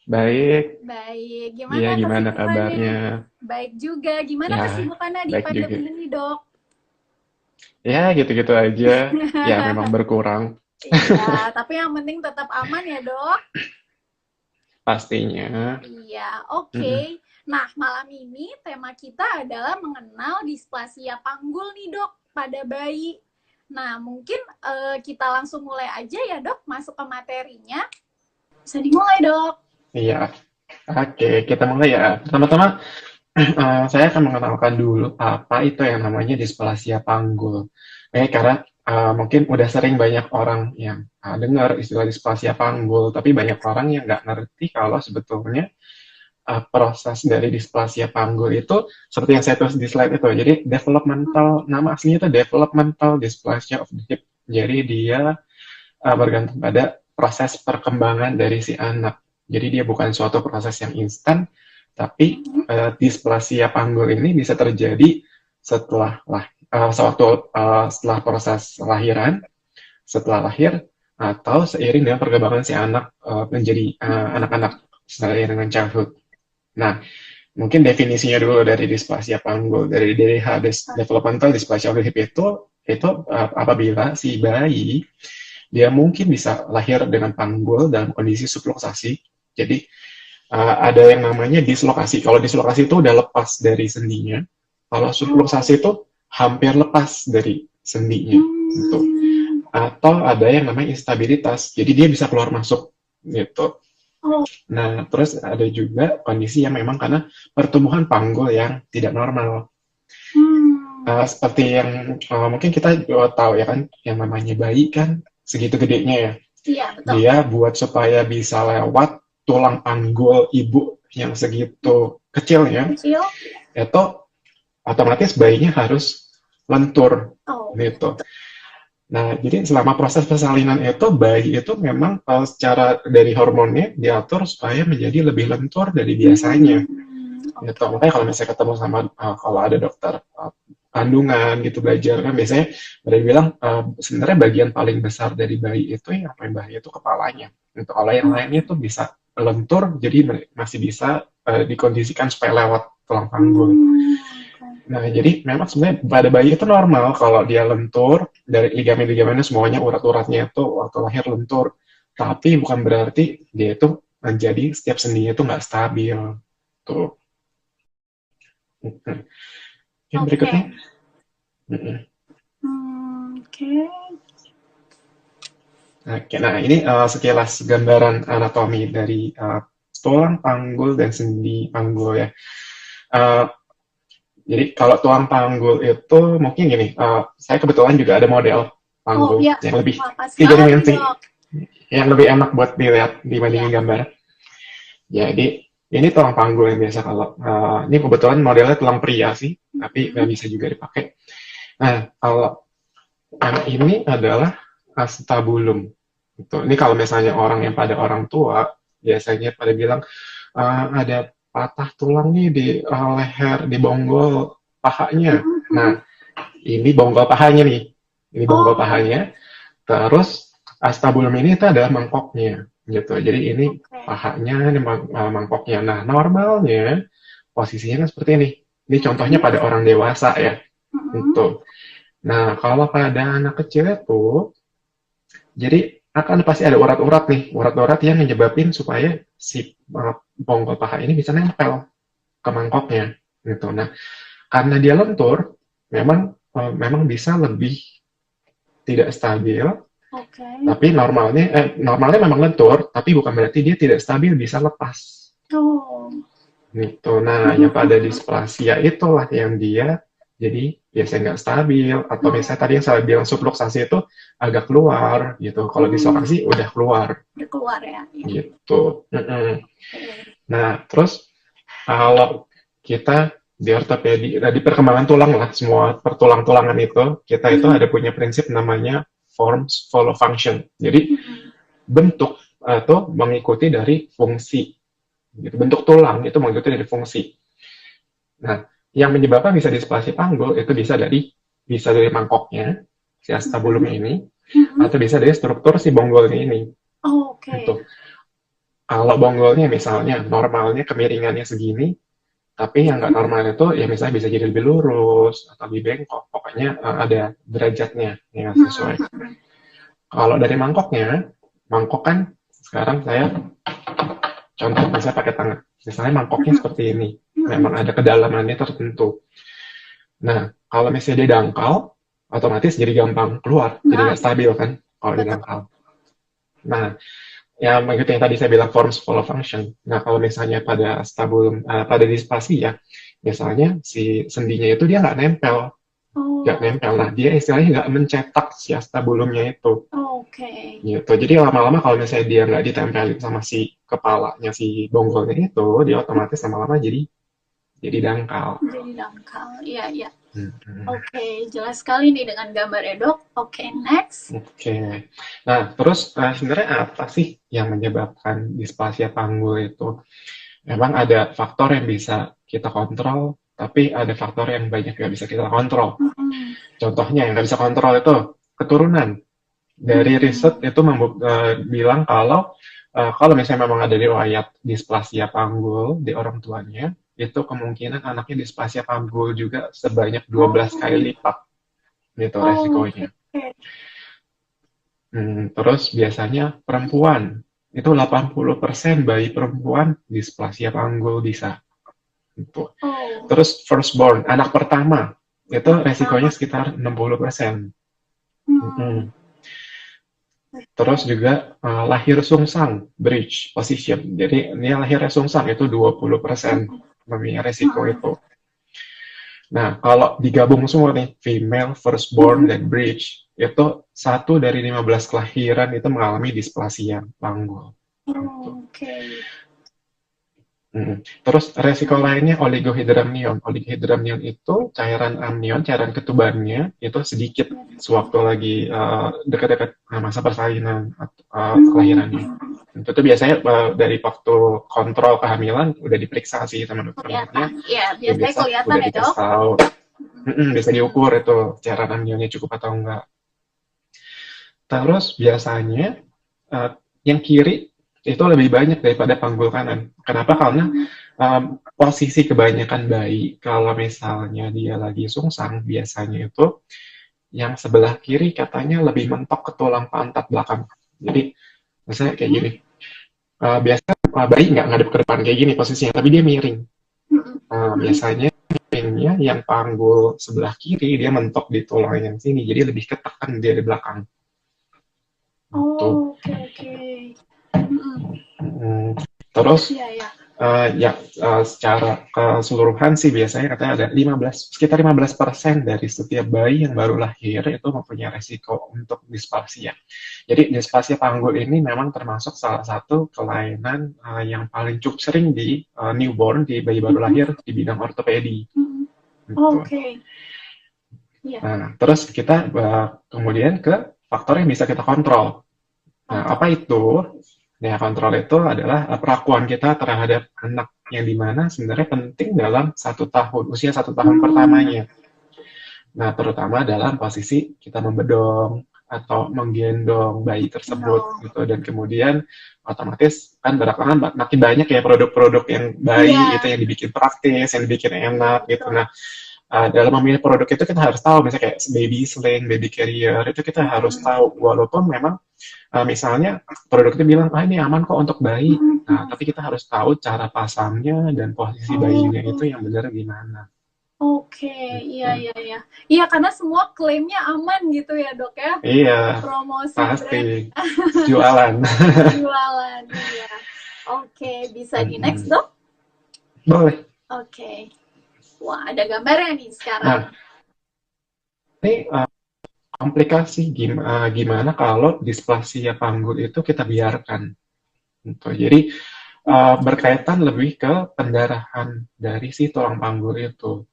Baik, Baik, iya gimana gimana kesibukannya? kabarnya? Baik juga, gimana Ya, kesibukannya di baik juga. pandemi ini, Dok? Ya, gitu-gitu aja. Ya, memang berkurang Iya, tapi yang penting tetap aman ya, Dok. pastinya. Iya, oke. Mm-mm. Nah, malam ini tema kita adalah mengenal displasia panggul nih, Dok, pada bayi. Nah, mungkin kita langsung mulai aja ya, Dok, masuk ke materinya. Bisa dimulai, Dok. Iya, oke, kita mulai ya. Pertama-tama, saya akan mengenalkan dulu apa itu yang namanya displasia panggul. Karena mungkin udah sering banyak orang yang dengar istilah displasia panggul, tapi banyak orang yang nggak ngerti kalau sebetulnya proses dari displasia panggul itu seperti yang saya tulis di slide itu. Jadi developmental, nama aslinya itu developmental dysplasia of the hip. Jadi dia bergantung pada proses perkembangan dari si anak. Jadi dia bukan suatu proses yang instan, tapi displasia panggul ini bisa terjadi setelah proses lahiran, setelah lahir, atau seiring dengan perkembangan si anak menjadi anak-anak seiring dengan childhood. Nah, mungkin definisinya dulu dari displasia panggul, dari developmental dysplasia of the hip itu apabila si bayi dia mungkin bisa lahir dengan panggul dalam kondisi subluksasi. Jadi ada yang namanya dislokasi. Kalau dislokasi itu udah lepas dari sendinya. Kalau Oh. subluksasi itu hampir lepas dari sendinya. Gitu. Hmm. Atau ada yang namanya instabilitas. Jadi dia bisa keluar masuk gitu. Oh. Nah, terus ada juga kondisi yang memang karena pertumbuhan panggul yang tidak normal. Hmm. Seperti yang mungkin kita tahu ya kan, yang namanya bayi kan segitu gedenya ya. Iya, betul. Dia buat supaya bisa lewat tulang panggul ibu yang segitu kecilnya, Kecil. itu otomatis bayinya harus lentur Oh. gitu. Nah, jadi selama proses persalinan itu bayi itu memang secara dari hormonnya diatur supaya menjadi lebih lentur dari biasanya. Gitu. Oke. Makanya kalau misalnya ketemu sama kalau ada dokter kandungan gitu belajar kan biasanya mereka bilang sebenarnya bagian paling besar dari bayi itu yang paling bahaya itu kepalanya. Untuk kalau yang lainnya tuh bisa lentur jadi masih bisa dikondisikan supaya lewat tulang panggul. Oke. Nah, jadi memang sebenarnya pada bayi itu normal kalau dia lentur dari ligamen-ligamennya semuanya urat-uratnya itu waktu lahir lentur. Tapi bukan berarti dia itu menjadi setiap sendinya itu nggak stabil. Tuh. Yang Oke. berikutnya. Oke. Oke, nah ini sekilas gambaran anatomi dari tulang panggul dan sendi panggul ya. Uh, jadi kalau tulang panggul itu mungkin gini, saya kebetulan juga ada model Oh panggul ya, yang lebih wah pas tiga banget nih dimensi, dok. yang lebih enak buat dilihat Iya. dibandingin gambar. Jadi ini tulang panggul yang biasa kalau ini kebetulan modelnya tulang pria sih, tapi Hmm. bisa juga dipakai. Nah, kalau yang ini adalah acetabulum. Gitu. Ini kalau misalnya orang yang pada orang tua, biasanya pada bilang, ada patah tulang nih di leher, di bonggol pahanya. Nah, ini bonggol pahanya nih. Ini bonggol Oh, pahanya. Terus, acetabulum ini itu adalah mangkoknya. Gitu. Jadi ini oke. pahanya, ini mangkoknya. Nah, normalnya posisinya kan seperti ini. Ini contohnya Hmm. pada orang dewasa ya. Hmm. Gitu. Nah, kalau pada anak kecil itu, jadi akan pasti ada urat-urat nih, urat-urat yang menyebabkan supaya si bonggol paha ini bisa nempel ke mangkoknya gitu. Nah, karena dia lentur, memang bisa lebih tidak stabil, Oke. tapi normalnya memang lentur, tapi bukan berarti dia tidak stabil bisa lepas Oh. gitu. Nah, yang pada displasia itulah yang dia jadi biasanya nggak stabil atau misalnya tadi yang saya bilang subluksasi itu agak keluar gitu. Kalau Hmm. dislokasi udah keluar Udah keluar ya. Ya. gitu. Mm-mm. Oke. Nah, terus kalau kita di ortopedi, di perkembangan tulang lah, semua pertulang-tulangan itu, kita itu Hmm. ada punya prinsip namanya forms follow function. Jadi Hmm. bentuk atau mengikuti dari fungsi. Gitu. Bentuk tulang itu mengikuti dari fungsi. Nah, yang menyebabkan bisa displasi panggul itu bisa dari mangkoknya, si Hmm. acetabulum ini, Hmm. atau bisa dari struktur si bonggolnya ini. Oke. Gitu. Kalau bonggolnya misalnya normalnya kemiringannya segini, tapi yang nggak normal itu ya misalnya bisa jadi lebih lurus atau lebih bengkok. Pokoknya ada derajatnya yang sesuai. Kalau dari mangkoknya, mangkok kan sekarang saya contoh misalnya pakai tangan. Misalnya mangkoknya seperti ini. Memang ada kedalamannya tertentu. Nah, kalau misalnya dia dangkal, otomatis jadi gampang keluar. Jadi Nah, nggak stabil kan kalau dia betul. dangkal. Nah, ya begitu yang tadi saya bilang forms follow function. Nah, kalau misalnya pada stabulum, pada displasia, misalnya si sendinya itu dia nggak Oh, nempel. Nah, dia istilahnya nggak mencetak si astabulumnya itu. oke. Gitu. Jadi lama-lama kalau misalnya dia nggak ditempelin sama si kepalanya, si bonggolnya itu, dia otomatis lama-lama jadi dangkal. Jadi dangkal. Iya, iya. Hmm. Oke, jelas sekali nih dengan gambar ya, Dok. Oke, next. Oke. Nah, terus sebenarnya apa sih yang menyebabkan displasia panggul itu? Memang ada faktor yang bisa kita kontrol, tapi ada faktor yang banyak nggak bisa kita kontrol. Mm-mm. Contohnya yang nggak bisa kontrol itu keturunan. Dari riset Mm-mm. itu bilang kalau misalnya memang ada riwayat displasia panggul di orang tuanya, itu kemungkinan anaknya displasia panggul juga sebanyak 12 kali Oh, lipat gitu oke. resikonya. Terus biasanya perempuan, itu 80% bayi perempuan displasia panggul bisa. Gitu. Oh, Terus firstborn, anak pertama, itu resikonya pertama. sekitar 60%. Hmm, Terus oke. juga lahir sungsang, breech position. Jadi ini lahirnya sungsang itu 20% namanya resiko Mm-mm. itu. Nah, kalau digabung semua nih, female, firstborn, Mm-mm. dan breech, itu 1 dari 15 kelahiran itu mengalami displasia panggul. Gitu. Oke. Terus resiko lainnya oligohidramnion. Oligohidramnion itu cairan amnion, cairan ketubannya itu sedikit sewaktu lagi dekat-dekat masa persalinan atau kelahirannya. Hmm, Itu biasanya dari waktu kontrol kehamilan udah diperiksa sih sama dokternya, kelihatan. Iya, ya biasanya biasa kelihatan udah ya, dikasih Dok. tahu. Bisa Mm-mm. diukur itu cairan amnionnya cukup atau enggak. Terus biasanya uh, yang kiri itu lebih banyak daripada panggul kanan. Kenapa? Karena Mm-mm. posisi kebanyakan bayi kalau misalnya dia lagi sungsang biasanya itu yang sebelah kiri katanya lebih mentok ke tulang pantat belakang. Jadi misalnya kayak gini. Biasanya bayi nggak ngadep ke depan kayak gini posisinya, tapi dia miring. Mm-mm. Mm-mm. Biasanya miringnya yang panggul sebelah kiri dia mentok di tulang yang sini, jadi lebih ketekan dia di belakang. Gitu. Oh, oke, oke. Mm-mm. Hmm, Terus Iya, iya. ya secara keseluruhan sih biasanya katanya ada sekitar 15% dari setiap bayi yang baru lahir itu mempunyai resiko untuk displasia. Jadi displasia panggul ini memang termasuk salah satu kelainan yang paling cukup sering di newborn, di bayi baru Mm-mm. lahir di bidang ortopedi. Mm-mm. Gitu. Oke. Iya. Nah, terus kita kemudian ke faktor yang bisa kita kontrol. Nah, apa Kontrol. itu? Nah, kontrol itu adalah perlakuan kita terhadap anak yang dimana sebenarnya penting dalam 1 tahun, usia 1 tahun Hmm. pertamanya. Nah, terutama dalam posisi kita membedong atau menggendong bayi tersebut No. gitu dan kemudian otomatis kan belakangan makin banyak ya produk-produk yang bayi itu Iya, yang dibikin praktis, yang dibikin enak gitu. betul. Nah, dalam memilih produk itu kita harus tahu misalnya kayak baby sling, baby carrier itu kita harus Mm-mm. tahu walaupun memang misalnya produk itu bilang ini aman kok untuk bayi. Nah, Mm-mm. tapi kita harus tahu cara pasangnya dan posisi bayinya itu Oh, yang benar gimana. oke. Iya, Gitu. iya, iya. Iya, karena semua klaimnya aman gitu ya, Dok ya. Iya, Promosi pasti. brand Jualan. jualan. Iya. Oke, bisa di next, Mm-mm. Dok? Boleh. Oke. Wah, ada gambarnya nih sekarang. Nah, ini komplikasi gimana kalau displasia panggul itu kita biarkan. Gitu. Jadi berkaitan lebih ke pendarahan dari si tulang panggul itu.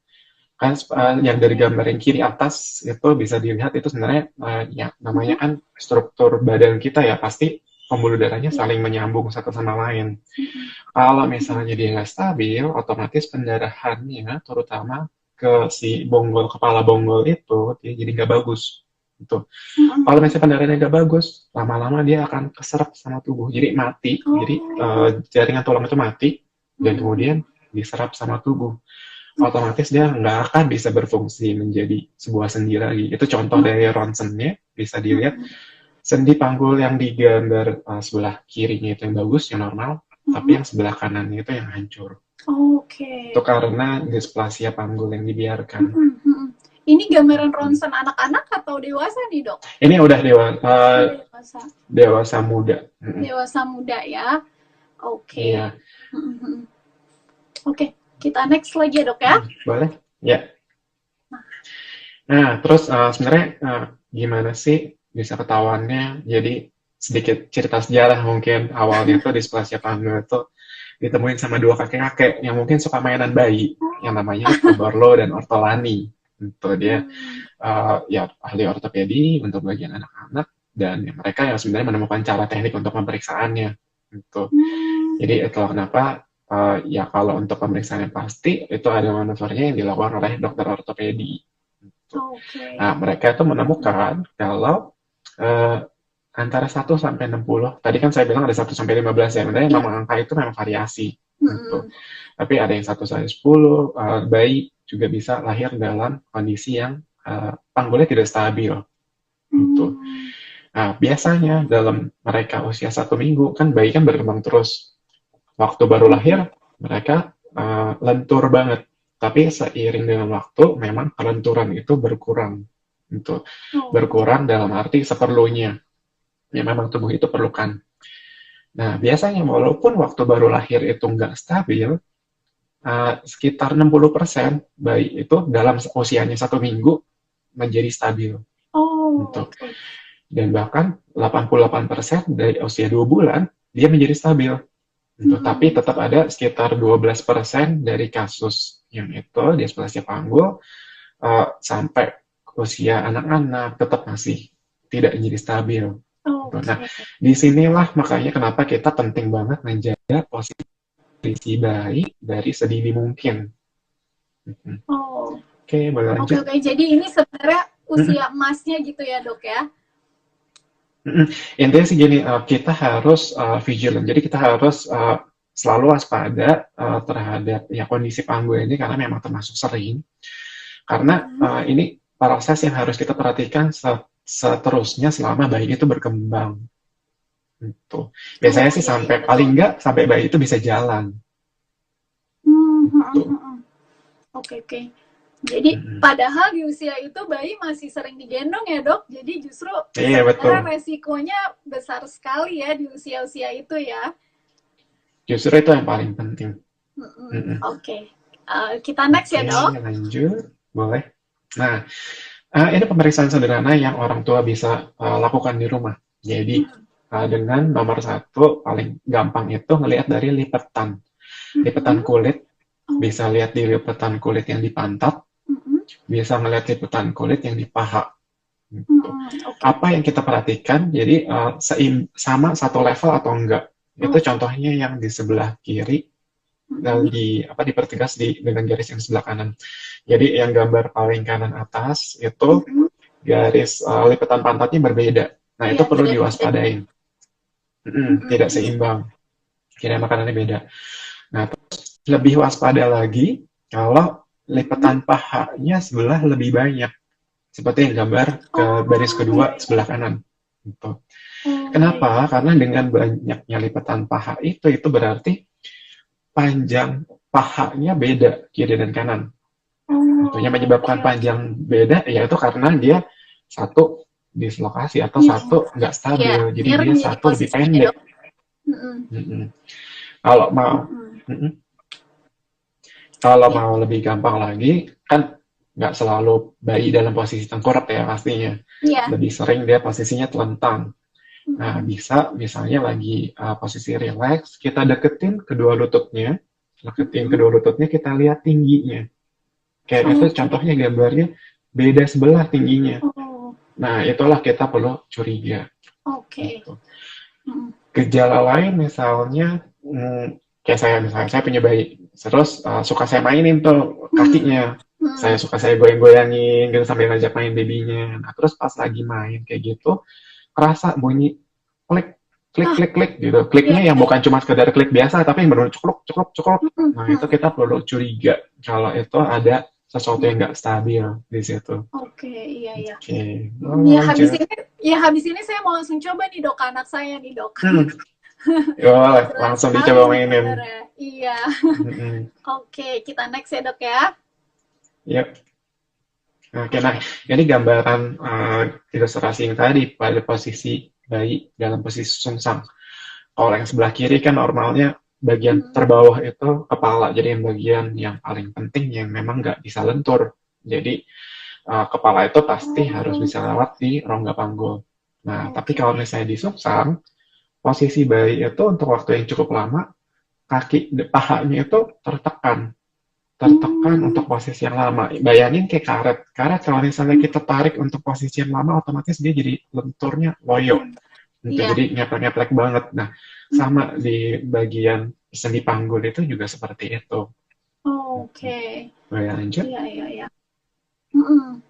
Kan yang dari Oke. gambar yang kiri atas itu bisa dilihat itu sebenarnya ya namanya Mm-mm. kan struktur badan kita ya pasti pembuluh darahnya Iya. saling menyambung satu sama lain. Mm-mm. Kalau Mm-mm. misalnya dia nggak stabil, otomatis pendarahannya terutama ke si bonggol kepala bonggol itu dia jadi nggak bagus. Gitu. Kalau Mm-mm. misalnya pendarahannya nggak bagus, lama-lama dia akan keserap sama tubuh, jadi mati. Jadi Oh. jaringan tulang itu mati dan kemudian Mm-mm. diserap sama tubuh. Otomatis dia nggak akan bisa berfungsi menjadi sebuah sendi lagi. Itu contoh dari ronsennya, bisa dilihat Mm-mm. sendi panggul yang digambar sebelah kirinya itu yang bagus, yang normal, tapi Mm-mm. yang sebelah kanannya itu yang hancur. Itu Oke. karena displasia panggul yang dibiarkan. Mm-mm. Mm-mm. Ini gambaran Hmm. ronsen anak-anak atau dewasa nih, Dok? Ini udah Oh, dewasa. dewasa muda. Dewasa muda ya. Oke. Iya. Mm-mm. Oke, kita next lagi ya, Dok ya. Boleh? Ya. Nah, terus sebenarnya gimana sih bisa ketahuannya? Jadi sedikit cerita sejarah mungkin awalnya tuh displasia panggul itu ditemuin sama dua kakek-kakek yang mungkin suka mainan bayi yang namanya Borlo dan Ortolani. Itu dia Hmm. ya ahli ortopedi untuk bagian anak-anak dan ya, mereka yang sebenarnya menemukan cara teknik untuk pemeriksaannya. Gitu. Hmm. Jadi itulah kenapa ya kalau untuk pemeriksaan yang pasti itu ada manuvernya yang dilakukan oleh dokter ortopedi. Gitu. Oke. Nah, mereka itu menemukan kalau uh, antara 1 sampai 60, tadi kan saya bilang ada 1 sampai 15 ya, sebenarnya Iya. memang angka itu memang variasi. Gitu. Mm-mm. Tapi ada yang 1 sampai 10, bayi juga bisa lahir dalam kondisi yang panggulnya tidak stabil. Gitu. Hmm. Nah, biasanya dalam mereka usia 1 minggu, kan bayi kan berkembang terus. Waktu baru Mm-mm. lahir, mereka lentur banget. Tapi seiring dengan waktu, memang kelenturan itu berkurang. Gitu. Oke. Berkurang dalam arti seperlunya. Ya memang tubuh itu perlukan. Nah, biasanya walaupun waktu baru lahir itu nggak stabil, sekitar 60% bayi itu dalam usianya 1 minggu menjadi stabil. Oh, Gitu. oke. Dan bahkan 88% dari usia 2 bulan, dia menjadi stabil. Gitu. Tapi Mm-mm. tetap ada sekitar 12% dari kasus yang itu displasia panggul sampai usia anak-anak tetap masih tidak menjadi stabil. Gitu. Nah, Oke. disinilah makanya kenapa kita penting banget menjaga posisi bayi dari sedini mungkin. Oh, Oke, boleh oke, lanjut. oke. Jadi ini sebenarnya Mm-mm. usia emasnya gitu ya, Dok ya? Mm-mm. Intinya sih gini, kita harus vigilant. Jadi kita harus selalu waspada terhadap ya kondisi panggul ini karena memang termasuk sering. Karena Mm-mm. ini proses yang harus kita perhatikan seterusnya selama bayi itu berkembang. Gitu. Biasanya Oh, sih iya, iya, sampai paling betul. enggak sampai bayi itu bisa jalan. Hmm, hmm, hmm, Gitu. hmm, hmm. Oke, oke. Jadi Mm-mm. padahal di usia itu bayi masih sering digendong ya, Dok. Jadi justru Iya betul. sebenarnya resikonya besar sekali ya di usia-usia itu ya. Justru itu yang paling penting. Mm-mm. Mm-mm. Oke. Kita next ya, Oke, Dok. lanjut. Boleh. Nah, ini pemeriksaan sederhana yang orang tua bisa lakukan di rumah. Jadi, Mm-mm. dengan nomor satu, paling gampang itu ngelihat dari lipatan. Lipatan Mm-mm. kulit, Oh. bisa lihat di lipatan kulit yang di pantat, Mm-mm. bisa ngelihat lipatan kulit yang di paha. Gitu. Mm-mm. Oke. Apa yang kita perhatikan, jadi sama satu level atau enggak. Itu Oke. contohnya yang di sebelah kiri, Mm-mm. dipertegas dengan garis yang sebelah kanan. Jadi yang gambar paling kanan atas itu Mm-mm. garis lipatan pantatnya berbeda. Nah, itu Iya, perlu beda-beda. diwaspadain. Tidak Mm-mm. seimbang. Kira makanannya beda. Nah, lebih waspada lagi kalau Mm-mm. lipatan pahanya sebelah lebih banyak. Seperti yang gambar ke baris Oh, iya, kedua iya. sebelah kanan. Gitu. Oh, iya, iya. Kenapa? Karena dengan banyaknya lipatan paha itu berarti panjang pahanya beda kiri dan kanan. Itu yang Oh, oke, menyebabkan oke. panjang beda yaitu karena dia satu dislokasi atau Iya, satu nggak iya. stabil, jadi dia Miring jadi satu lebih posisinya ya, pendek. Dok. Mm-mm. Mm-mm. Kalau mau, Mm-mm. mm-mm. Kalau Iya. mau lebih gampang lagi, kan nggak selalu bayi dalam posisi tengkurap ya pastinya. Iya. Lebih sering dia posisinya telentang. Nah, Mm-mm. bisa misalnya lagi posisi relax, kita deketin Mm-mm. kedua lututnya, kita lihat tingginya. Kayak itu Oke. contohnya gambarnya beda sebelah tingginya. Oh, Nah, itulah kita perlu curiga. oke. Gitu. Mm-mm. Gejala lain misalnya, kayak saya misalnya, saya punya bayi. Terus suka saya mainin tuh Hmm. kakinya. Hmm. Saya goyang-goyangin gitu sambil ngajak main babynya. Nah, terus pas lagi main kayak gitu, kerasa bunyi klik, klik, Ah, klik, klik gitu. iya, Kliknya yang iya. bukan cuma sekedar klik biasa, tapi yang benar cukluk, cukluk, cukluk. Hmm. Nah, itu Hmm. kita perlu curiga kalau itu ada sesuatu yang nggak stabil di situ. Oke, iya, iya. Oke, Ya habis lanjut. ini, ya habis ini saya mau langsung coba nih dok, anak saya nih dok. Hmm, ya, Jelas langsung sekali dicoba nih mainin. gambarnya. Iya. Hmm, Oke, kita next ya dok ya. ya. Oke, nah Oke. ini gambaran ilustrasi yang tadi pada posisi bayi dalam posisi sungsang. Kalau yang sebelah kiri kan normalnya bagian Hmm. terbawah itu kepala, jadi yang bagian yang paling penting yang memang nggak bisa lentur. Jadi kepala itu pasti harus Oh, bisa lewat di rongga panggul. Nah, tapi oke. kalau misalnya di sungsang, posisi bayi itu untuk waktu yang cukup lama, pahanya itu tertekan Hmm. untuk posisi yang lama. Bayangin kayak karet. Karet kalau misalnya kita tarik untuk posisi yang lama, otomatis dia jadi lenturnya loyo. Hmm. Gitu, Iya. jadi ngeplek-ngeplek banget. Nah, Hmm. sama di bagian sendi panggul itu juga seperti itu. Oke. Boleh lanjut? Iya, iya, iya. Hmm.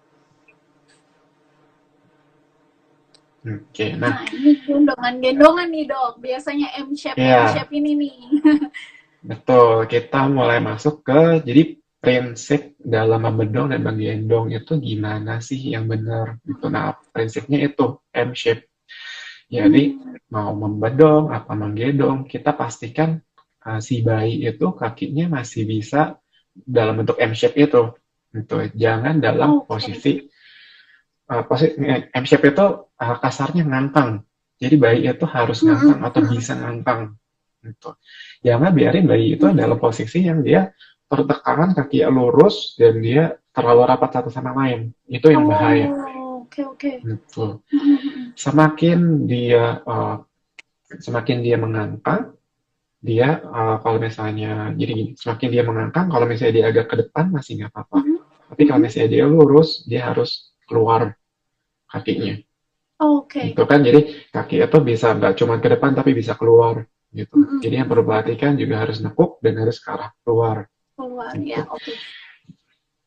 Oke, nah, Nah, ini gendongan-gendongan nih dok. Biasanya ya M-shape ini nih. betul. Kita mulai masuk ke, jadi prinsip dalam membedong dan menggendong itu gimana sih yang benar gitu. Nah, prinsipnya itu M-shape. Jadi Hmm. mau membedong apa menggendong, kita pastikan si bayi itu kakinya masih bisa dalam bentuk M shape itu. Gitu. Jangan dalam Oke. posisi M shape itu kasarnya ngangkang. Jadi bayi itu harus Hmm. ngangkang atau bisa ngangkang. Gitu. Jangan biarin bayi itu Hmm. dalam posisi yang dia pertekanan kaki lurus dan dia terlalu rapat satu sama lain. Itu yang bahaya. Oh, oke, oke. Gitu. Hmm. Hmm. Semakin dia semakin dia mengangkang, dia kalau misalnya jadi gini, semakin dia mengangkang, kalau misalnya dia agak ke depan masih nggak apa-apa. Hmm. Tapi kalau Hmm. misalnya dia lurus, dia harus keluar kakinya. Oke. Gitu kan, jadi kaki itu bisa nggak cuma ke depan tapi bisa keluar gitu. Hmm. Jadi yang perlu Hmm. perhatikan juga harus nekuk dan harus ke arah keluar Keluar ya, gitu. oke.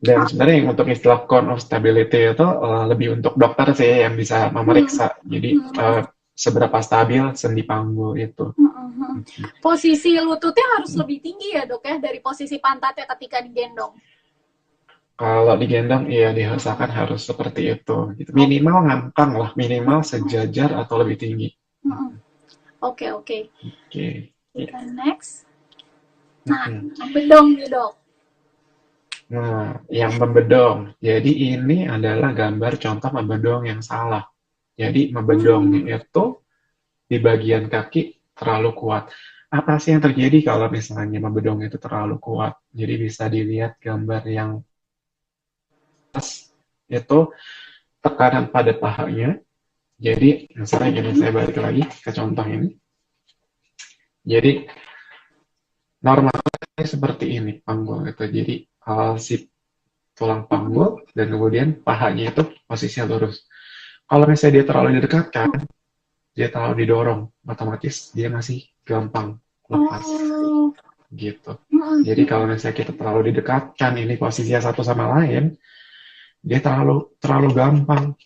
Dan sebenarnya yang untuk istilah cone of stability itu lebih untuk dokter sih yang bisa Hmm. memeriksa. Jadi Hmm. seberapa stabil sendi panggul itu. Hmm. Posisi lututnya harus lebih tinggi ya dok ya dari posisi pantatnya ketika digendong. Kalau digendong, iya diusahakan harus seperti itu. Gitu. Minimal Oke. ngangkang lah, minimal sejajar atau lebih tinggi. Hmm. Oke, oke. Oke. Kita next. Nah, Mm-mm. yang bedong nih dok. Nah, yang membedong. Jadi ini adalah gambar contoh membedong yang salah. Jadi membedongnya Hmm. itu di bagian kaki terlalu kuat. Apa sih yang terjadi kalau misalnya membedong itu terlalu kuat? Jadi bisa dilihat gambar yang itu tekanan pada pahanya. Jadi misalnya gini, Hmm. saya balik lagi ke contoh ini. Jadi normalnya seperti ini panggul itu. Jadi si tulang panggul dan kemudian pahanya itu posisinya lurus. Kalau misalnya dia terlalu didekatkan, dia terlalu didorong, otomatis dia masih gampang lepas Oh. gitu. Hmm. Jadi kalau misalnya kita terlalu didekatkan, ini posisinya satu sama lain, dia terlalu terlalu gampang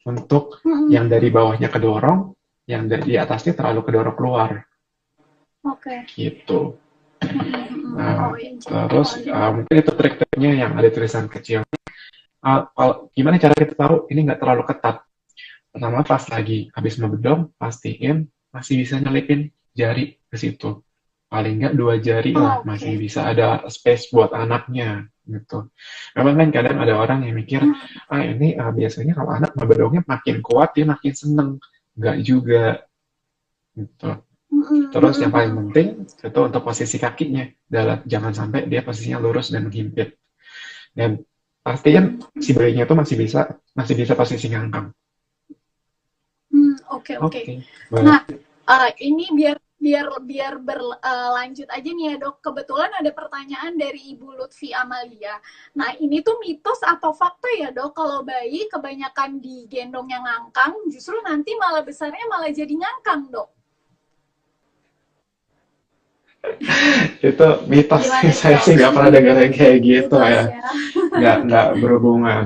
untuk Hmm. yang dari bawahnya kedorong, yang dari atasnya terlalu kedorong keluar Oke. gitu. Oh Nah, ya, terus oh, ya. mungkin itu trik-triknya yang ada tulisan kecil. Kalau gimana cara kita tahu ini nggak terlalu ketat? Pertama pas lagi habis membedong, pastiin masih bisa nyelipin jari ke situ. Paling nggak dua jari lah masih Oke. bisa ada space buat anaknya gitu. Memang kan kadang ada orang yang mikir, Hmm. ini biasanya kalau anak membedongnya makin kuat dia makin seneng. Nggak juga gitu. Terus yang paling Hmm. penting itu untuk posisi kakinya, jangan sampai dia posisinya lurus dan menghimpit. Dan pastiin si bayinya tuh masih bisa posisi ngangkang. Oke, oke. Oke, Nah, boleh. ini biar berlanjut aja nih ya dok. Kebetulan ada pertanyaan dari Ibu Lutfi Amalia. Nah, ini tuh mitos atau fakta ya dok? Kalau bayi kebanyakan digendong yang ngangkang, justru nanti malah besarnya malah jadi ngangkang dok. Itu mitos sih, Gimana nih saya dok? sih nggak pernah dengar yang kayak gitu Mitos ya. ya. Nggak berhubungan.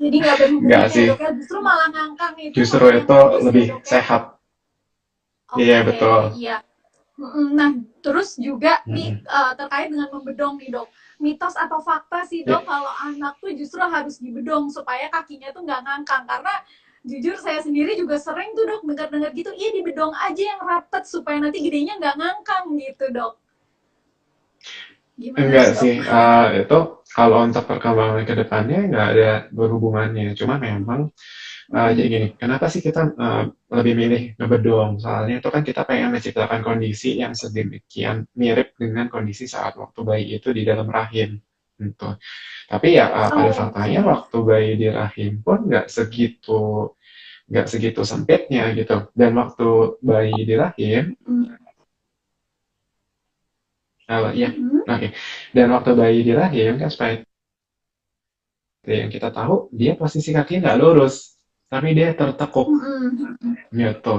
Jadi nggak Nggak berhubungan ya sih, dok ya. Justru malah ngangkang itu justru malah yang itu bagus ya lebih dok ya. sehat. Iya Oke, betul. iya. Nah, terus juga nih Mm-mm. terkait dengan membedong nih dok. Mitos atau fakta sih Ya, dok kalau anak tuh justru harus dibedong supaya kakinya tuh nggak ngangkang. Karena jujur saya sendiri juga sering tuh dok dengar-dengar gitu, iya dibedong aja yang rapet supaya nanti gedenya nggak ngangkang gitu dok. Gimana enggak tuh dok? sih, itu kalau untuk perkembangan ke depannya nggak ada berhubungannya. Cuma memang jadi gini, kenapa sih kita lebih milih ngebedong? Soalnya itu kan kita pengen menciptakan kondisi yang sedemikian mirip dengan kondisi saat waktu bayi itu di dalam rahim. Gitu. Tapi ya pada faktanya Oke. waktu bayi di rahim pun nggak segitu sempitnya gitu. Dan waktu bayi di rahim, Mm-mm. kalau ya, Mm-mm. oke. Dan waktu bayi di rahim kan seperti yang kita tahu, dia posisi kakinya nggak lurus, tapi dia tertekuk Mm-mm. gitu.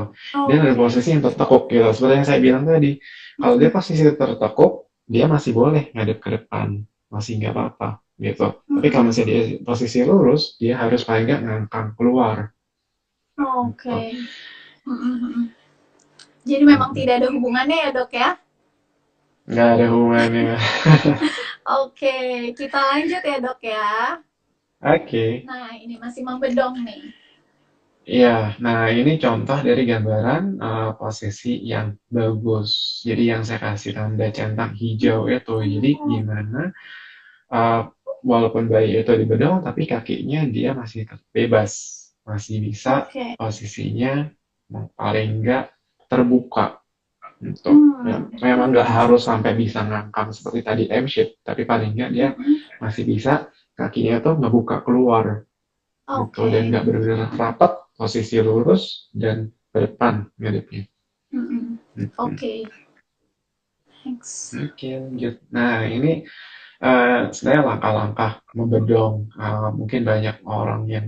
Dia ada Oke. posisi yang tertekuk gitu. Seperti yang saya bilang tadi, kalau dia Mm-mm. posisi tertekuk, dia masih boleh ngadep ke depan, masih nggak apa-apa gitu. Tapi kalau Mm-mm. misalnya dia posisi lurus, dia harus paling nggak ngangkang keluar gitu. Oke. Mm-mm. Jadi memang Mm-mm. tidak ada hubungannya ya dok ya. Nggak ada hubungannya. Oke, kita lanjut ya dok ya. Oke. Nah, ini masih membedong nih. Iya, nah ini contoh dari gambaran posisi yang bagus. Jadi yang saya kasih tanda centang hijau itu. Jadi Oh, gimana uh, walaupun bayi itu dibedong, tapi kakinya dia masih tetap bebas, masih bisa oke. posisinya paling nggak terbuka gitu. Ya, Hmm. memang nggak harus sampai bisa ngangkang seperti tadi M-shape, tapi paling nggak dia Mm-mm. masih bisa kakinya tuh ngebuka keluar gitu dan Oke. nggak benar-benar rapat, posisi lurus dan ke depan ngadepnya. Mm-mm. Mhm. Oke. Thanks. Oke, lanjut. Nah, ini sebenarnya langkah-langkah membedong. Mungkin banyak orang yang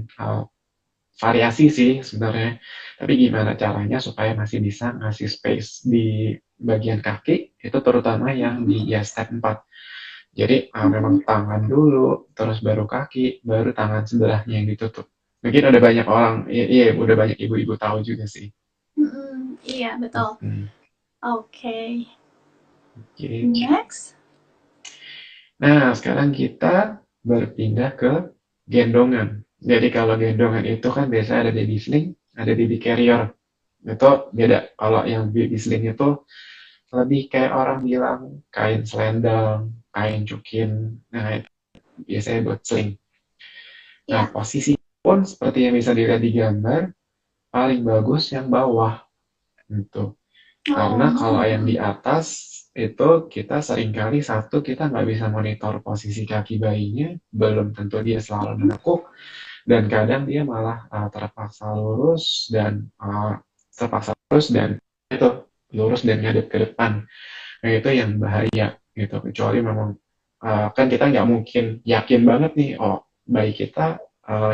variasi sih sebenarnya. Tapi gimana caranya supaya masih bisa ngasih space di bagian kaki, itu terutama yang di Mm-mm. ya step 4. Jadi memang Mm-mm. tangan dulu, terus baru kaki, baru tangan sebelahnya yang ditutup. Mungkin udah banyak orang, iya, iya, udah banyak ibu-ibu tahu juga sih. Mm-mm. Iya, betul. Hmm, Oke. oke. Next. Nah, sekarang kita berpindah ke gendongan. Jadi kalau gendongan itu kan biasa ada baby sling, ada baby carrier. Itu beda. Kalau yang baby sling itu lebih kayak orang bilang kain selendang, kain cukin. Nah, itu biasanya buat sling. Nah, Ya. posisi pun seperti yang bisa dilihat di gambar, paling bagus yang bawah. Gitu. Karena Oh. kalau yang di Mm-mm. atas itu kita seringkali satu kita nggak bisa monitor posisi kaki bayinya, belum tentu dia selalu menekuk, dan kadang dia malah terpaksa lurus dan itu lurus dan ngadep ke depan. Nah itu yang bahaya gitu. Kecuali memang kan kita nggak mungkin yakin banget nih, oh bayi kita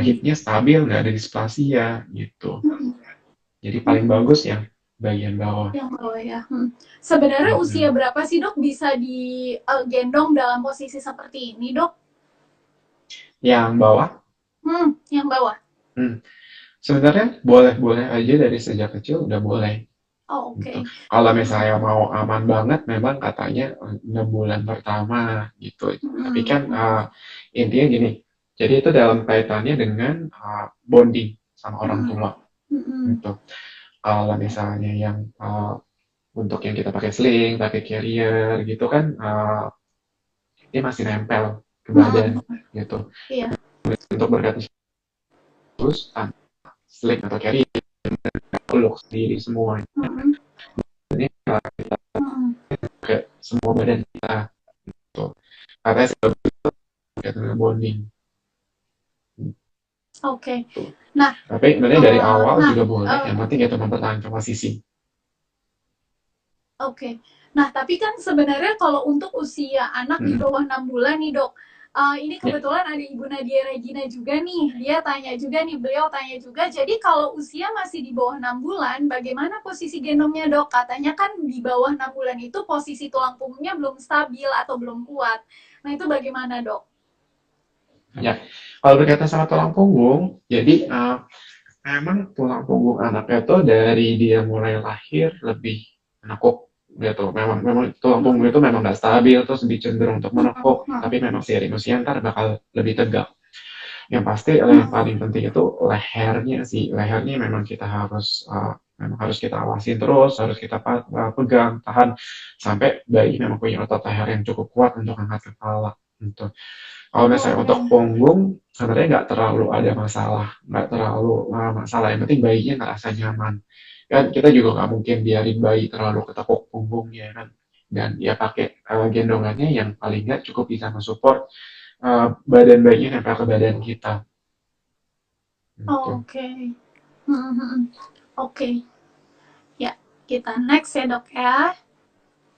hipnya stabil, nggak ada displasia gitu. Mm-mm. Jadi paling Mm-mm. bagus yang bagian bawah. Yang bawah ya. Sebenarnya usia Mm-mm. berapa sih dok bisa digendong dalam posisi seperti ini dok? Yang bawah, Yang bawah. hmm, sebenarnya boleh-boleh aja dari sejak kecil udah boleh Oh, gitu. oke. Kalau misalnya mau aman banget, memang katanya 6 bulan pertama gitu. Tapi kan intinya gini, jadi itu dalam kaitannya dengan bonding sama orang tua gitu. Kalau misalnya yang untuk yang kita pakai sling, pakai carrier gitu kan, dia masih nempel ke badan gitu. Iya. Untuk berkata terus sling atau carrier peluk sendiri semua. Mm-mm. Ini Mm-mm. ke semua badan kita tuh. Katanya sih dengan bonding Oke. tuh. Nah, Tapi sebenarnya dari awal nah, juga boleh, yang penting kita mempertahankan posisi. oke. Nah, tapi kan sebenarnya kalau untuk usia anak di Hmm. bawah 6 bulan nih, Dok, Ini Ya, kebetulan ada Ibu Nadia Regina juga nih. Dia tanya juga nih, beliau tanya juga. Jadi kalau usia masih di bawah 6 bulan, bagaimana posisi gendongnya dok? Katanya kan di bawah 6 bulan itu posisi tulang punggungnya belum stabil atau belum kuat. Nah itu bagaimana dok? ya. Kalau berkaitan sama tulang punggung, jadi memang tulang punggung anak itu dari dia mulai lahir lebih menekuk gitu. Memang memang tulang punggung itu memang nggak stabil, terus lebih cenderung untuk menekuk. Tapi memang seiring usia ntar bakal lebih tegak. Yang pasti yang paling penting itu lehernya sih. Lehernya memang kita memang harus kita awasin terus, harus kita pegang, tahan sampai bayi memang punya otot leher yang cukup kuat untuk angkat kepala. Gitu. Kalau misalnya Oke. untuk punggung, sebenarnya nggak terlalu ada masalah, nggak terlalu masalah. Yang penting bayinya ngerasa nyaman. Kan kita juga nggak mungkin biarin bayi terlalu ketekuk punggungnya kan. Dan ya pakai gendongannya yang paling nggak cukup bisa mensupport badan bayinya nempel ke badan kita. Gitu. Oke. Oke. Ya, kita next ya dok ya.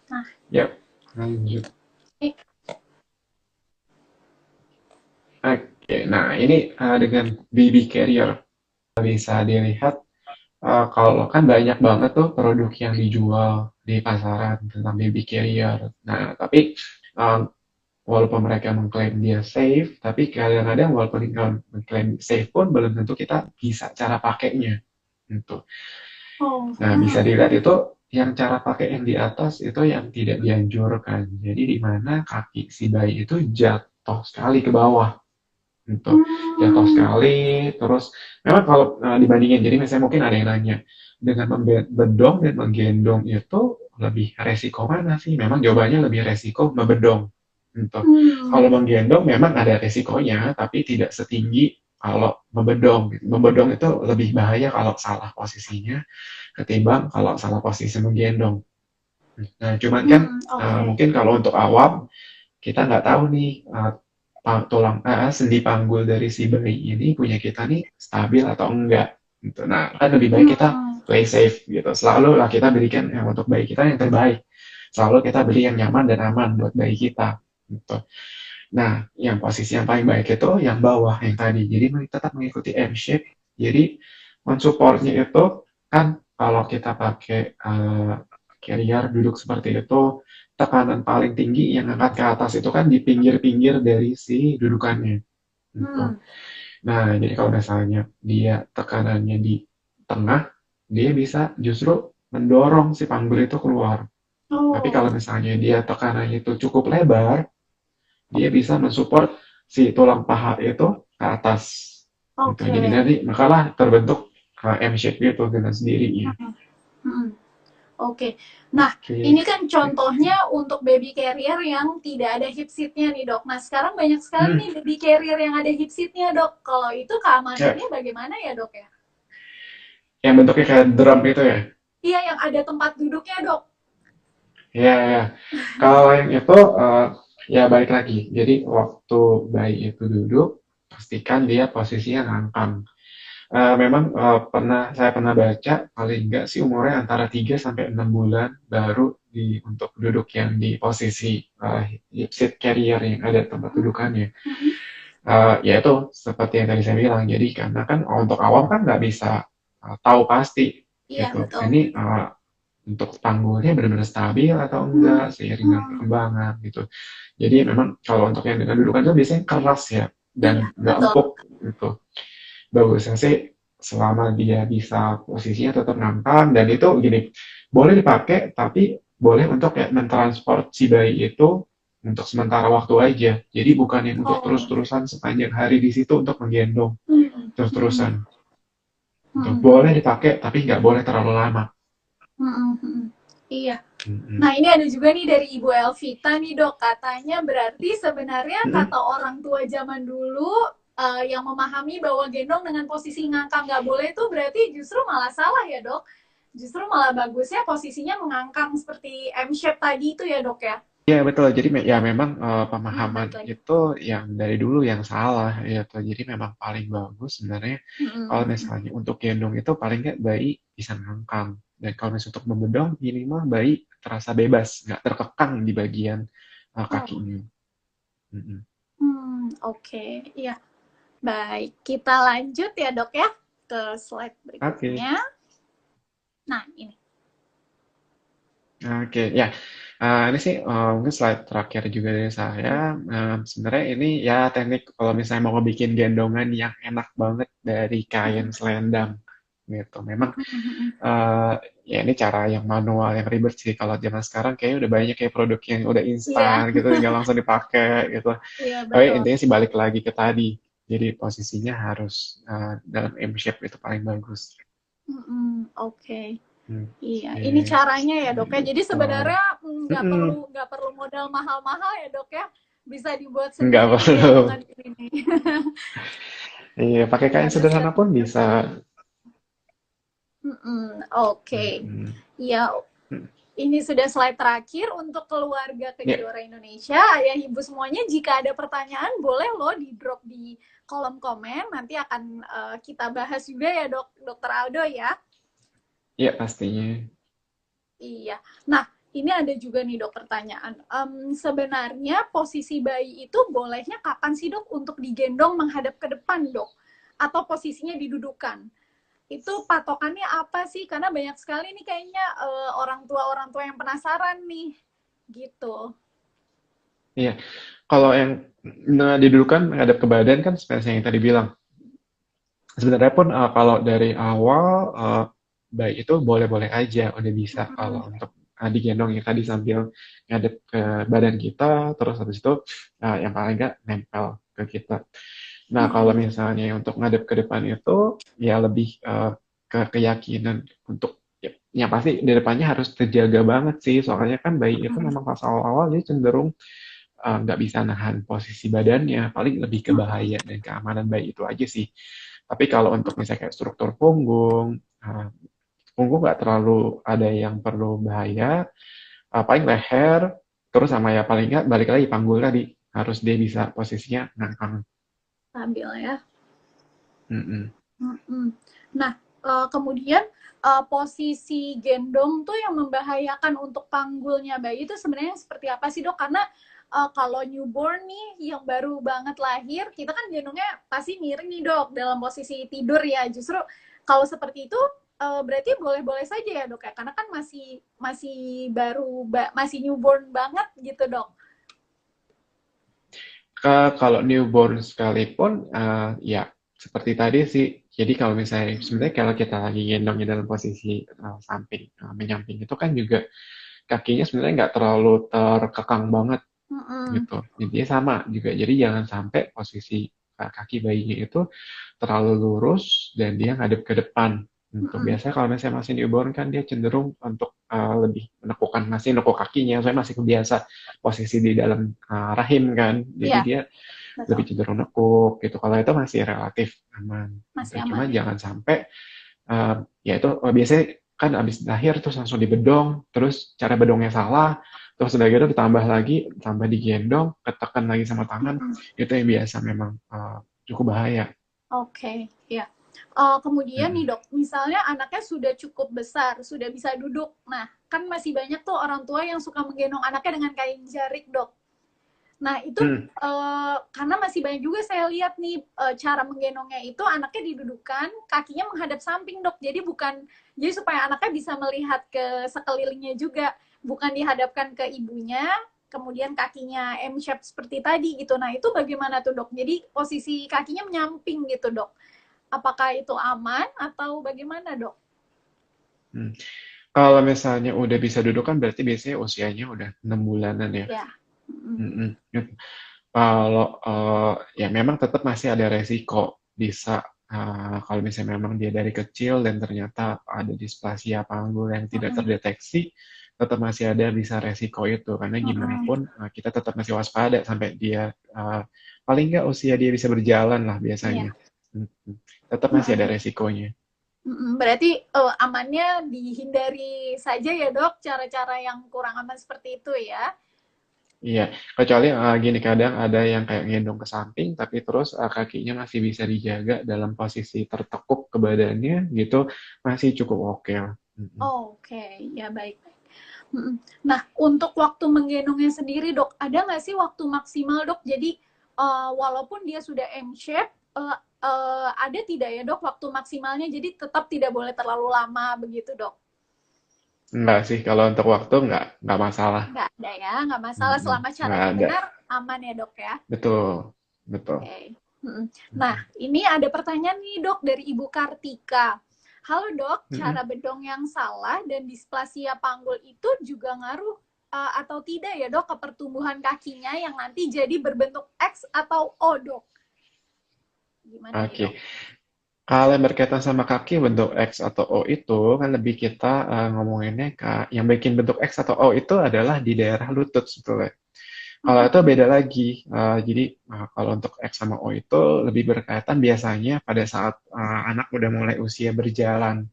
Nah, Ya, lanjut. ini Oke, nah ini dengan baby carrier bisa dilihat kalau kan banyak banget tuh produk yang dijual di pasaran tentang baby carrier. Nah, tapi uh, walaupun mereka mengklaim dia safe, tapi kadang-kadang walaupun mengklaim safe pun belum tentu kita bisa cara pakainya. Gitu. oh, Nah, bisa dilihat itu yang cara pakai yang di atas itu yang tidak dianjurkan. Jadi di mana kaki si bayi itu jatuh sekali ke bawah gitu. Jatuh hmm, sekali, terus memang kalau dibandingin, jadi misalnya mungkin ada yang nanya, dengan membedong dan menggendong itu lebih resiko mana sih? Memang jawabannya lebih resiko membedong. Gitu. Kalau hmm. menggendong memang ada resikonya, tapi tidak setinggi kalau membedong. Gitu. Membedong itu lebih bahaya kalau salah posisinya ketimbang kalau salah posisi menggendong. Nah, cuman kan Oke. mungkin kalau untuk awam kita nggak tahu nih sendi panggul dari si bayi ini punya kita nih stabil atau enggak gitu. Nah, kan lebih baik kita Hmm, play safe gitu. Selalu lah kita berikan yang untuk bayi kita yang terbaik. Selalu kita beri yang nyaman dan aman buat bayi kita gitu. Nah, yang posisi yang paling baik itu yang bawah yang tadi. Jadi tetap mengikuti M shape. Jadi mensupportnya itu kan kalau kita pakai carrier duduk seperti itu, tekanan paling tinggi yang angkat ke atas itu kan di pinggir-pinggir dari si dudukannya. Gitu. hmm. Nah, jadi kalau misalnya dia tekanannya di tengah, dia bisa justru mendorong si panggul itu keluar. Tapi Oh, kalau misalnya dia tekanannya itu cukup lebar, dia bisa mensupport si tulang paha itu ke atas gitu. oke. Jadi nanti makalah terbentuk M shape gitu dengan sendirinya. Hmm, oke. Nah, ini Oke. kan contohnya untuk baby carrier yang tidak ada hip seatnya nih dok. Nah, sekarang banyak sekali Hmm, nih baby carrier yang ada hip seatnya dok. Kalau itu ya, keamanannya bagaimana ya dok ya? yang bentuknya kayak drum itu ya. Iya, yang ada tempat duduknya dok. Ya, ya. Kalau yang itu ya balik lagi. Jadi waktu bayi itu duduk, pastikan dia posisinya ngangkang. Memang saya pernah baca paling enggak sih umurnya antara 3 sampai 6 bulan baru untuk duduk yang di posisi hip seat carrier yang ada tempat dudukannya. Hmm, Ya itu seperti yang tadi saya bilang. Jadi karena kan untuk awam kan nggak bisa tahu pasti iya, gitu. betul. Ini untuk panggulnya benar-benar stabil atau enggak Hmm, seiring dengan hmm. perkembangan gitu. Jadi memang kalau untuk yang dengan dudukan itu biasanya keras ya dan Iya, nggak betul. empuk gitu. Bagusnya sih selama dia bisa posisinya tetap ngangkang dan itu gini, boleh dipakai tapi boleh untuk kayak mentransport si bayi itu untuk sementara waktu aja. Jadi bukan yang untuk Oh, terus-terusan sepanjang hari di situ untuk menggendong hmm, hmm, terus-terusan. Gitu. hmm, Boleh dipakai tapi nggak boleh terlalu lama. hmm. Iya. Mm-mm. Nah, ini ada juga nih dari Ibu Elvita nih dok, katanya berarti sebenarnya Mm-mm. kata orang tua zaman dulu yang memahami bahwa gendong dengan posisi ngangkang nggak boleh itu berarti justru malah salah ya dok? Justru malah bagusnya posisinya mengangkang seperti M shape tadi itu ya dok ya? Iya betul. Jadi ya memang pemahaman Balik lagi. itu yang dari dulu yang salah ya. Jadi memang paling bagus sebenarnya kalau misalnya untuk gendong itu paling nggak bayi bisa ngangkang. Dan kalau misalnya untuk membedong minimal bayi terasa bebas, nggak terkekang di bagian Oh, kakinya. Mm-mm. Oke, iya. Baik, kita lanjut ya dok ya ke slide Oke. berikutnya. Nah, ini. Oke, ya. Ini sih mungkin slide terakhir juga dari saya. Sebenarnya ini ya teknik kalau misalnya mau bikin gendongan yang enak banget dari kain selendang gitu. Memang eh, ya ini cara yang manual yang ribet sih. Kalau zaman sekarang kayaknya udah banyak kayak produk yang udah instan Iya, gitu, tinggal langsung dipakai gitu. iya Tapi betul. intinya sih balik lagi ke tadi. Jadi posisinya harus dalam M shape itu paling bagus. Oke. Iya, ini Oke, caranya ya dok ya. Jadi gitu. sebenarnya Mm-mm. nggak perlu modal mahal-mahal ya dok ya. Bisa dibuat Nggak sendiri nih perlu. gendongan ini. Iya, pakai kain Harus sederhana pun siap-siap. bisa. Oke. Mm-mm. Iya, ini sudah slide terakhir untuk keluarga Ya, Kejora Indonesia. Ayah ibu semuanya, jika ada pertanyaan boleh loh di drop di kolom komen. Nanti akan kita bahas juga ya dok, dokter Aldo ya. ya pastinya. Iya. Nah, ini ada juga nih dok pertanyaan. Sebenarnya posisi bayi itu bolehnya kapan sih dok untuk digendong menghadap ke depan dok? Atau posisinya didudukan? Itu patokannya apa sih? Karena banyak sekali nih kayaknya orang tua yang penasaran nih. Gitu. Iya, kalau yang didudukan menghadap ke badan kan seperti yang tadi bilang. Sebenarnya pun kalau dari awal baik itu boleh-boleh aja, udah bisa kalau untuk digendong ya tadi sambil ngadep ke badan kita, terus habis itu yang paling nggak nempel ke kita. Nah, kalau misalnya untuk ngadep ke depan itu ya lebih ke keyakinan untuk ya, yang pasti di depannya harus terjaga banget sih, soalnya kan bayi itu memang pas awal-awal dia cenderung nggak bisa nahan posisi badannya, paling lebih ke bahaya dan keamanan bayi itu aja sih. Tapi kalau untuk misalnya kayak struktur punggung, punggung nggak terlalu ada yang perlu bahaya, paling leher, terus sama ya paling nggak balik lagi panggul tadi, harus dia bisa posisinya ngangkang. Stabil ya. Mm-mm. Nah, kemudian posisi gendong tuh yang membahayakan untuk panggulnya bayi itu sebenarnya seperti apa sih dok? Karena kalau newborn nih yang baru banget lahir, kita kan gendongnya pasti miring nih dok dalam posisi tidur ya. Justru kalau seperti itu berarti boleh-boleh saja ya dok ya, karena kan masih masih baru masih newborn banget gitu dok. Kalau newborn sekalipun, ya seperti tadi sih. Jadi kalau misalnya sebenarnya kalau kita lagi gendongnya dalam posisi samping, menyamping itu kan juga kakinya sebenarnya nggak terlalu terkekang banget Mm-mm. gitu. Intinya sama juga. Jadi jangan sampai posisi kaki bayinya itu terlalu lurus dan dia ngadep ke depan. Untuk Mm-mm. biasanya kalau misalnya masih newborn kan dia cenderung untuk lebih menekukkan masih nekuk kakinya, saya masih kebiasa posisi di dalam rahim kan, jadi Iya, dia lebih betul. cenderung nekuk gitu. Kalau itu masih relatif aman. Gitu. Masih Cuma aman ya. jangan sampai ya itu biasanya kan abis lahir terus langsung dibedong, terus cara bedongnya salah, terus udah gitu ditambah lagi, tambah digendong, ketekan lagi sama tangan, itu yang biasa memang cukup bahaya. Oke, ya. Kemudian nih Mm-mm. dok, misalnya anaknya sudah cukup besar, sudah bisa duduk. Nah, kan masih banyak tuh orang tua yang suka menggendong anaknya dengan kain jarik dok. Nah, itu Hmm. karena masih banyak juga saya lihat nih cara menggendongnya itu anaknya didudukan, kakinya menghadap samping dok. Jadi supaya anaknya bisa melihat ke sekelilingnya juga, bukan dihadapkan ke ibunya, kemudian kakinya M shape seperti tadi gitu. Nah, itu bagaimana tuh dok? Jadi posisi kakinya menyamping gitu dok. Apakah itu aman atau bagaimana dok? Hmm. Kalau misalnya udah bisa duduk kan berarti biasanya usianya udah 6 bulanan ya. Ya. Mm-mm. Mm-mm. Gitu. Kalau ya memang tetap masih ada resiko bisa kalau misalnya memang dia dari kecil dan ternyata ada displasia panggul yang tidak Mm-mm. terdeteksi, tetap masih ada bisa resiko itu karena gimana Mm-mm. pun kita tetap masih waspada sampai dia paling nggak usia dia bisa berjalan lah biasanya. Iya. Mm-mm. Tetap masih ada Mm-mm. resikonya. Berarti amannya dihindari saja ya dok, cara-cara yang kurang aman seperti itu ya. Iya, kecuali gini kadang ada yang kayak gendong ke samping, tapi terus kakinya masih bisa dijaga dalam posisi tertekuk ke badannya gitu, masih cukup oke lah. Mm-mm. Oke, ya baik. Nah, untuk waktu menggendongnya sendiri dok, ada nggak sih waktu maksimal dok? Jadi walaupun dia sudah M-shape, ada tidak ya dok waktu maksimalnya? Jadi tetap tidak boleh terlalu lama begitu dok? Enggak sih, kalau untuk waktu enggak masalah. Nggak ada ya, nggak masalah selama Enggak caranya ada. benar, aman ya dok ya? Betul, betul. Oke. Nah, ini ada pertanyaan nih dok dari Ibu Kartika. Halo dok, Mm-mm. cara bedong yang salah dan displasia panggul itu juga ngaruh atau tidak ya dok ke pertumbuhan kakinya yang nanti jadi berbentuk X atau O dok? Gimana nih Oke. dok? Kalau yang berkaitan sama kaki bentuk X atau O itu kan lebih kita ngomonginnya yang bikin bentuk X atau O itu adalah di daerah lutut sebetulnya. Kalau itu beda lagi. Jadi kalau untuk X sama O itu lebih berkaitan biasanya pada saat anak udah mulai usia berjalan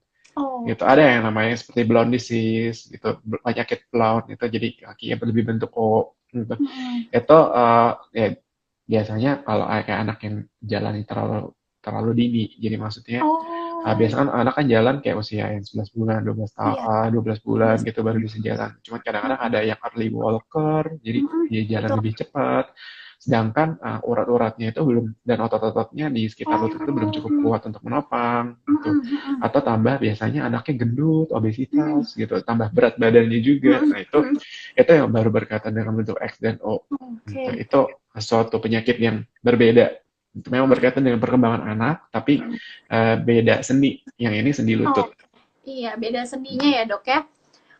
gitu. Oke. Ada yang namanya seperti Brown disease gitu, penyakit Brown itu jadi kakinya lebih bentuk O gitu. Itu ya biasanya kalau kayak anak yang jalani terlalu terlalu dini. Jadi maksudnya Oh, biasanya kan anak kan jalan kayak usia yang 11 bulan, 12 tahun, iya. 12 bulan gitu baru bisa jalan. Cuman kadang-kadang ada yang early walker, jadi dia jalan Betul. lebih cepat. Sedangkan urat-uratnya itu belum dan otot-ototnya di sekitar lutut itu belum cukup Oh, kuat untuk menopang gitu. Atau tambah biasanya anaknya gendut, obesitas gitu, tambah berat badannya juga. Nah, itu yang baru berkaitan dengan bentuk X dan O. Gitu. oke. Itu suatu penyakit yang berbeda. Itu memang berkaitan dengan perkembangan anak, tapi beda sendi. Yang ini sendi Oh, lutut. iya, beda sendinya ya dok ya.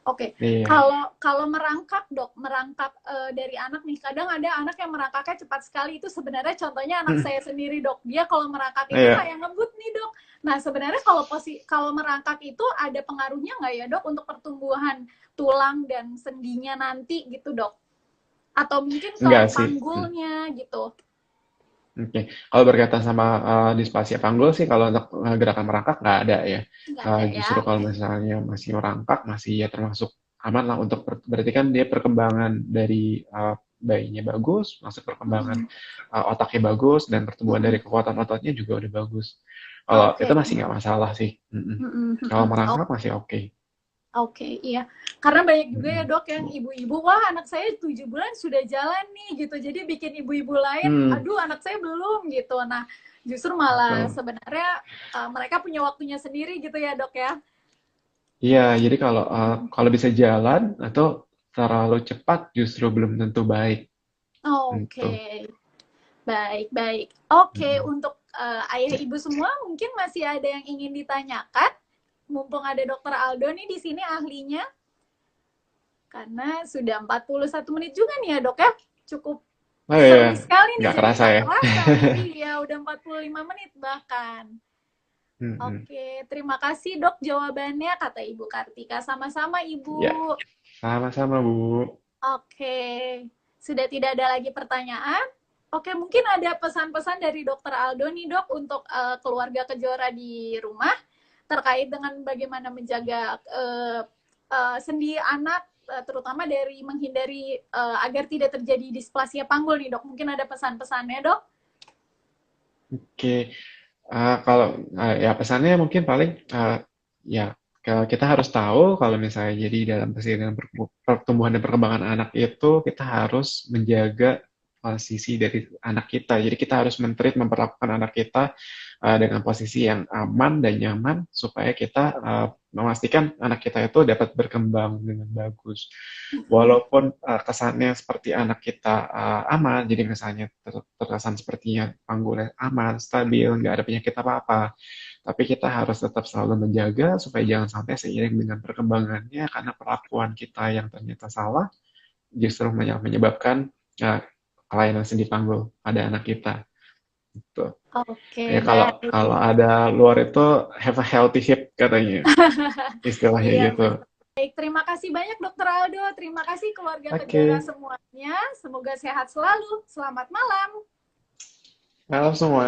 Oke, Iya. kalau kalau merangkak dok, merangkak dari anak nih, kadang ada anak yang merangkaknya cepat sekali. Itu sebenarnya contohnya anak saya sendiri dok. Dia kalau merangkak itu Iya. kayak ngebut nih dok. Nah sebenarnya kalau merangkak itu ada pengaruhnya nggak ya dok untuk pertumbuhan tulang dan sendinya nanti gitu dok? Atau mungkin ke Enggak sih. panggulnya gitu? Oke. Kalau berkaitan sama displasia panggul sih, kalau untuk gerakan merangkak nggak ada ya. Nggak ada ya? Justru kalau Oke. misalnya masih merangkak, masih ya termasuk aman lah untuk berarti kan dia perkembangan dari bayinya bagus, masuk perkembangan Mm-mm. otaknya bagus, dan pertumbuhan dari Mm-mm. kekuatan ototnya juga udah bagus. Kalau itu Oke. masih nggak masalah sih. Mm-mm. Mm-mm. Kalau Mm-mm. merangkak masih oke. Oke, iya. Karena banyak juga ya Mm-mm. dok yang ibu-ibu, wah anak saya 7 bulan sudah jalan nih gitu. Jadi bikin ibu-ibu lain, Hmm, aduh anak saya belum gitu. Nah, justru malah betul. sebenarnya mereka punya waktunya sendiri gitu ya dok ya. Iya, jadi kalau bisa jalan atau terlalu cepat justru belum tentu baik. Gitu. Oke, baik baik. Oke, Mm-mm. untuk ayah ibu semua mungkin masih ada yang ingin ditanyakan. Mumpung ada dokter Aldo nih di sini ahlinya. Karena sudah 41 menit juga nih ya dok ya. Cukup Oh iya, seru sekali nih, nggak jadi kerasa nggak ya. kerasa. Iya, udah 45 menit bahkan. Mm-mm. Oke, terima kasih dok jawabannya, kata Ibu Kartika. Sama-sama Ya, Ibu. sama-sama Bu. Oke, sudah tidak ada lagi pertanyaan? Oke, mungkin ada pesan-pesan dari dokter Aldo nih dok untuk keluarga Kejora di rumah terkait dengan bagaimana menjaga sendi anak, terutama dari menghindari agar tidak terjadi displasia panggul nih dok. Mungkin ada pesan-pesannya dok? Oke, kalau ya pesannya mungkin paling ya kalau kita harus tahu kalau misalnya jadi dalam persediaan pertumbuhan dan perkembangan anak itu kita harus menjaga posisi dari anak kita. Jadi kita harus memperlakukan anak kita dengan posisi yang aman dan nyaman supaya kita memastikan anak kita itu dapat berkembang dengan bagus. Walaupun kesannya seperti anak kita aman, jadi misalnya terkesan sepertinya panggulnya aman, stabil, nggak ada penyakit apa-apa, tapi kita harus tetap selalu menjaga supaya jangan sampai seiring dengan perkembangannya karena perlakuan kita yang ternyata salah justru menyebabkan uh, kelainan sendi panggul pada anak kita. Gitu. Ya Oke, kalau baik. kalau ada luar itu have a healthy hip katanya, istilahnya Iya, gitu. baik. Terima kasih banyak Dokter Aldo. Terima kasih keluarga Kejora Oke, semuanya. Semoga sehat selalu. Selamat malam. malam semua.